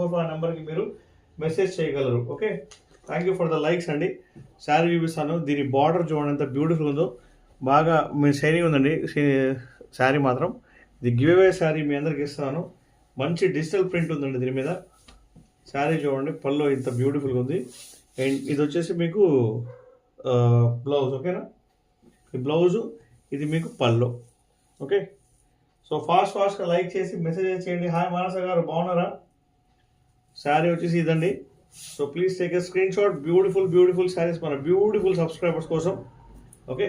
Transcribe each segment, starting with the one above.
744 నెంబర్కి మీరు మెసేజ్ చేయగలరు. Okay, thank you for the likes అండి. శారీ చూపిస్తాను. దీని బార్డర్ చూడండి ఎంత బ్యూటిఫుల్ ఉందో, బాగా మీ షైనింగ్ ఉందండి శారీ మాత్రం. ఇది గివ్ అవే శారీ మీ అందరికి ఇస్తున్నాను. మంచి డిజిటల్ ప్రింట్ ఉందండి దీని మీద. శారీ చూడండి, పళ్ళు ఇంత బ్యూటిఫుల్గా ఉంది. అండ్ ఇది వచ్చేసి మీకు బ్లౌజ్. ఓకేనా, ఈ బ్లౌజు, ఇది మీకు పళ్ళు. ఓకే, సో ఫాస్ట్గా లైక్ చేసి మెసేజ్ చేయండి. హాయ్ మానస గారు, బాగున్నారా? శారీ వచ్చేసి ఇదండి. So please take a screen shot. Beautiful saris మన బ్యూటిఫుల్ సబ్స్క్రైబర్స్ కోసం. ఓకే,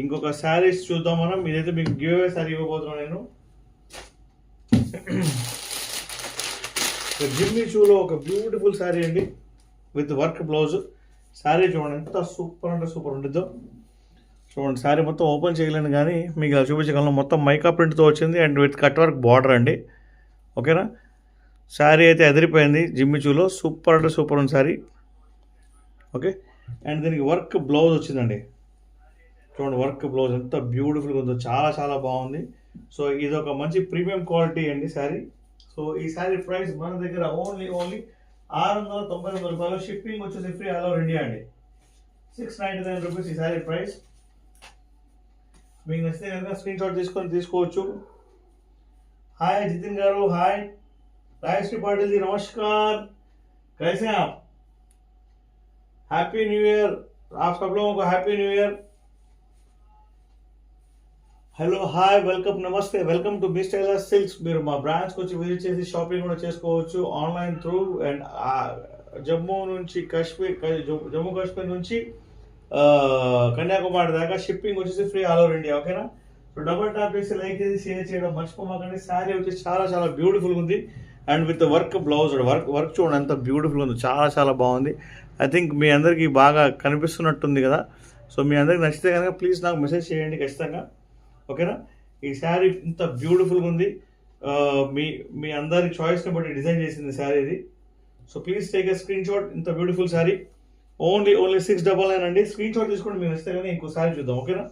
ఇంకొక శారీస్ చూద్దాం మనం. ఇదైతే మీకు గివ్ అవే శారీ ఇవ్వబోతున్నాను నేను. జిమ్మి షూలో ఒక బ్యూటిఫుల్ శారీ అండి విత్ వర్క్ బ్లౌజ్. శారీ చూడండి ఎంత సూపర్ అంటే సూపర్ ఉంటుందో. చూడండి, శారీ మొత్తం ఓపెన్ చేయలేను కానీ మీకు అలా చూపించగలను. మొత్తం మైకా ప్రింట్తో వచ్చింది and with cut work border అండి. ఓకేనా, శారీ అయితే ఎదిరిపోయింది. జిమ్మిచూలో సూపర్ అంటే సూపర్ ఉంది శారీ. ఓకే, అండ్ దీనికి వర్క్ బ్లౌజ్ వచ్చిందండి. చూడండి, వర్క్ బ్లౌజ్ ఎంత బ్యూటిఫుల్గా ఉందో, చాలా బాగుంది. సో ఇది ఒక మంచి ప్రీమియం క్వాలిటీ అండి శారీ. సో ఈ శారీ ప్రైస్ మన దగ్గర ఓన్లీ 699 రూపాయలు. షిప్పింగ్ వచ్చేసి ఫ్రీ ఆల్ ఓవర్ ఇండియా అండి. 699 రూపీస్ ఈ శారీ ప్రైస్. మీకు నచ్చితే కనుక స్క్రీన్ షాట్ తీసుకొని తీసుకోవచ్చు. హాయ్ जितिन गारू, हाय राजश्री पाटिल जी, नमस्कार, कैसे हैं आप? हैप्पी न्यू ईयर आप सब लोगों को, happy new year. Hello, hi, welcome, నమస్తే, welcome to B style silks. మీరు మా బ్రాంచ్కి వచ్చి విజిట్ చేసి షాపింగ్ కూడా చేసుకోవచ్చు online through. And Jammu Kashmir నుంచి కన్యాకుమారి దాకా షిప్పింగ్ వచ్చేసి ఫ్రీ ఆల్ ఓవర్ ఇండియా. ఓకేనా, సో డబుల్ ట్యాప్ చేసి లైక్ చేసి షేర్ చేయడం మర్చిపోమాకండి. శారీ వచ్చి చాలా బ్యూటిఫుల్గా ఉంది and with work blouse. Work చూడండి ఎంత బ్యూటిఫుల్ ఉంది, చాలా బాగుంది. ఐ థింక్ మీ అందరికీ బాగా కనిపిస్తున్నట్టుంది కదా. సో మీ అందరికి నచ్చితే కనుక ప్లీజ్ నాకు మెసేజ్ చేయండి ఖచ్చితంగా. ఓకేనా, ఈ శారీ ఇంత బ్యూటిఫుల్గా ఉంది. మీ అందరి చాయిస్ని బట్టి డిజైన్ చేసింది శారీ ఇది. So please take a screen shot. ఇంత బ్యూటిఫుల్ శారీ ఓన్లీ 699 అండి. స్క్రీన్ షాట్ తీసుకోండి, మీకు నచ్చితే కానీ ఇంకో శారీ చూద్దాం. ఓకేనా,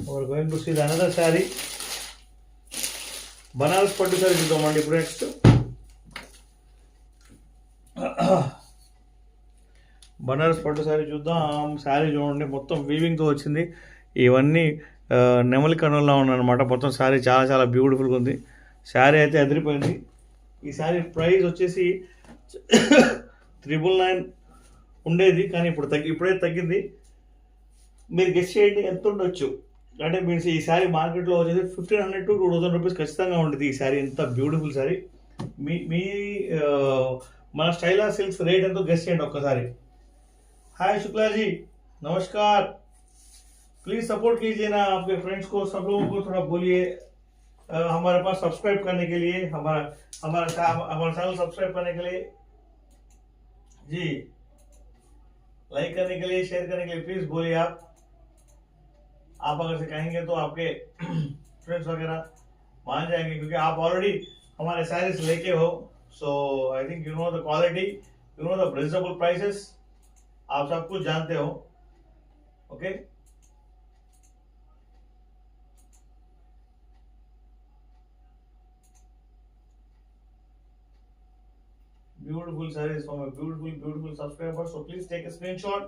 we're going to see another sari. Banaras పట్టు శారీ చూద్దామండి ఇప్పుడు నెక్స్ట్. బనారస్ పట్టు శారీ చూద్దాం. శారీ చూడండి మొత్తం వీవింగ్తో వచ్చింది. ఇవన్నీ నెమలి కనుల్లో ఉన్నాయన్నమాట. మొత్తం శారీ చాలా బ్యూటిఫుల్గా ఉంది. శారీ అయితే ఎదిరిపోయింది. ఈ శారీ ప్రైస్ వచ్చేసి 999 ఉండేది, కానీ ఇప్పుడైతే తగ్గింది. మీరు గెస్ చేయండి ఎంత ఉండొచ్చు. అంటే మీరు ఈ శారీ మార్కెట్లో వచ్చేసి 1500 to 2000 రూపీస్ ఖచ్చితంగా ఉంటుంది. ఈ శారీ ఎంత బ్యూటిఫుల్ శారీ. మీ మన స్టైలా సిల్క్స్ రేట్ ఎంతో గెస్ చేయండి ఒక్కసారి. हाय शुक्ला जी, नमस्कार. प्लीज सपोर्ट कीजिए ना आपके फ्रेंड्स को, सब लोगों को थोड़ा बोलिए हमारे पास सब्सक्राइब करने के लिए, हमारा चैनल सब्सक्राइब करने के लिए जी, लाइक करने के लिए, शेयर करने के लिए प्लीज बोलिए. आप अगर से कहेंगे तो आपके फ्रेंड्स वगैरह मान जाएंगे, क्योंकि आप ऑलरेडी हमारे साइज लेके हो. So I think you know the quality, you know the reasonable prices, आप सब कुछ जानते हो. Okay, beautiful sarees from a beautiful subscriber. So please take a screenshot.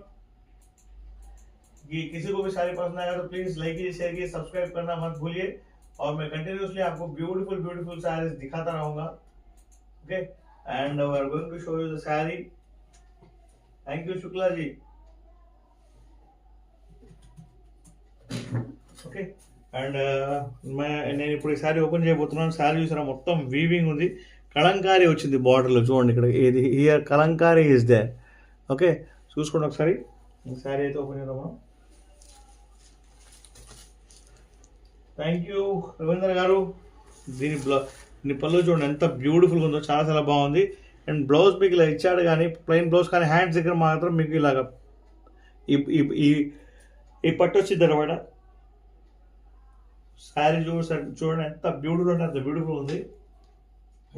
कि किसी को भी साड़ी पसंद आएगा तो प्लीज लाइक कीजिए, शेयर कीजिए, सब्सक्राइब करना मत भूलिए. और मैं कंटिन्यूसली आपको ब्यूटीफुल sarees दिखाता रहूंगा. Okay, and we are going to show you the sari. Thank you Shukla ji. Okay, and నేను ఇప్పుడు ఈ శారీ ఓపెన్ చేయబోతున్నాను. శారీ చూసారా మొత్తం వీవింగ్ ఉంది. కలంకారీ వచ్చింది బార్డర్లో చూడండి. ఇక్కడ ఇది here Kalamkari is they. Okay, చూసుకోండి ఒకసారి. శారీ అయితే ఓపెన్ చేద్దాం మనం. థ్యాంక్ యూ రవీంద్ర గారు. దీని పళ్ళు చూడండి ఎంత బ్యూటిఫుల్గా ఉందో, చాలా బాగుంది. అండ్ బ్లౌజ్ మీకు ఇలా ఇచ్చాడు, కానీ ప్లెయిన్ బ్లౌజ్, కానీ హ్యాండ్స్ దగ్గర మాత్రం మీకు ఇలాగ ఈ పట్టు వచ్చింది అనమాట. శారీ చూడండి ఎంత బ్యూటిఫుల్ అంటే అంత బ్యూటిఫుల్ ఉంది.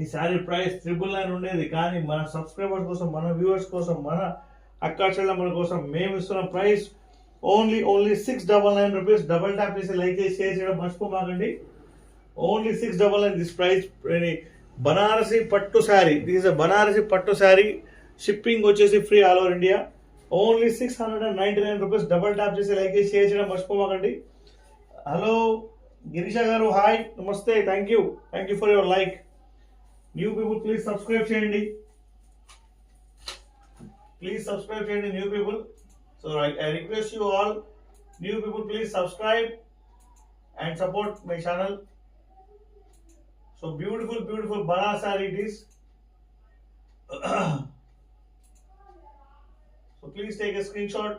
ఈ శారీ ప్రైస్ 999 ఉండేది, కానీ మన సబ్స్క్రైబర్స్ కోసం, మన వ్యూవర్స్ కోసం, మన అక్క చెల్లెమ్మల కోసం మేము ఇస్తున్న price only 699 rupees. Double tap చేసి లైక్ చేసి షేర్ చేయడం మర్చిపోమాకండి. Only 699 this price. బనారసి పట్టు శారీ, దిస్ ఇస్ బనారసి పట్టు శారీ. షిప్పింగ్ వచ్చేసి free all over India. Only 699 rupees. Double tap చేసి లైక్ చేసి షేర్ చేయడం మర్చిపోమాకండి. హలో గిరీష గారు, హాయ్, నమస్తే, thank you for your like. New people please subscribe చేయండి, new people. So I request you all, new people please subscribe and support my channel. So beautiful Banaras saree it is. So please take a screenshot.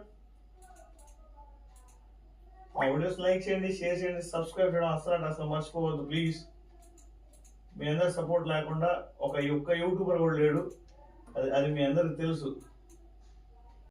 మా videos like చేయండి, share చేయండి, subscribe చేయడం అసలు మర్చిపోవద్దు please. మీ అందరి support లేకుండా ఒక YouTuber కూడా లేడు, అది మీ అందరికి తెలుసు.